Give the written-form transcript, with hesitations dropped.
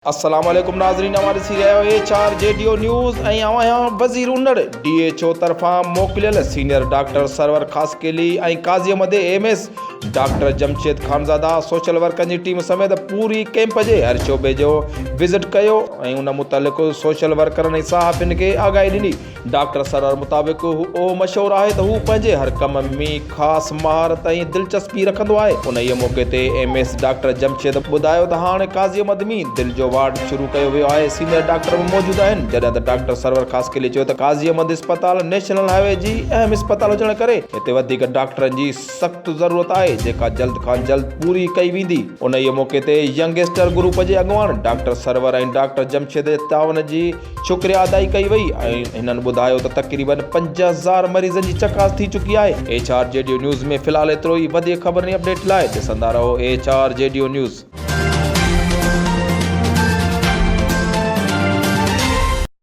अस्सलाम वालेकुम नाज़रीन, हमारे सी रहियो HRJDO न्यूज़ ऐं आवां वज़ीर उनड़ DHO तरफ़ां मोकिलियल सीनियर डॉक्टर सरवर ख़ासकेली ऐं Qazi Ahmed MS doctor Jamshed Khanzada social worker जी टीम समेत पूरी कैंप जे हर शोबे जो विज़िट कयो ऐं उन मुतलिक़ सोशल वर्करनि ऐं सहाफ़ियुनि खे आगाही ॾिनी। डॉक्टर सरवर मुताबिक़ उहो मशहूरु आहे त हू पंहिंजे हर कम में ख़ासि महारत ऐं दिलचस्पी रखंदो आहे। उन मौक़े ते MS डॉक्टर जमशेद ॿुधायो त हाणे काज़ी अहमद में दिलि जो वार्ड शुरू कयो वियो आहे। सीनियर डॉक्टर बि मौजूदु आहिनि, जॾहिं त डॉक्टर सरवर ख़ासकेली चयो त काज़ी अहमद अस्पताल नेशनल हाईवे जी अहम अस्पताल हुजण करे हिते वधीक डॉक्टरनि जी सख़्तु ज़रूरत आहे, जेका जल्द खां जल्द पूरी कई वेंदी। उन मौक़े ते यंगस्टर ग्रुप जे अॻुवान डॉक्टर सरवर ऐं डॉक्टर जमशेद जे तावन जी शुक्रिया अदाई कई वई ऐं हिननि ॿुधायो त तक़रीबन 5000 मरीज़नि जी चकास थी चुकी आहे। HRJDO न्यूज़ में फ़िलहाल एतिरो ई। वधीक ख़बरनि अपडेट लाइ ॾिसंदा रहो HRJDO न्यूज़।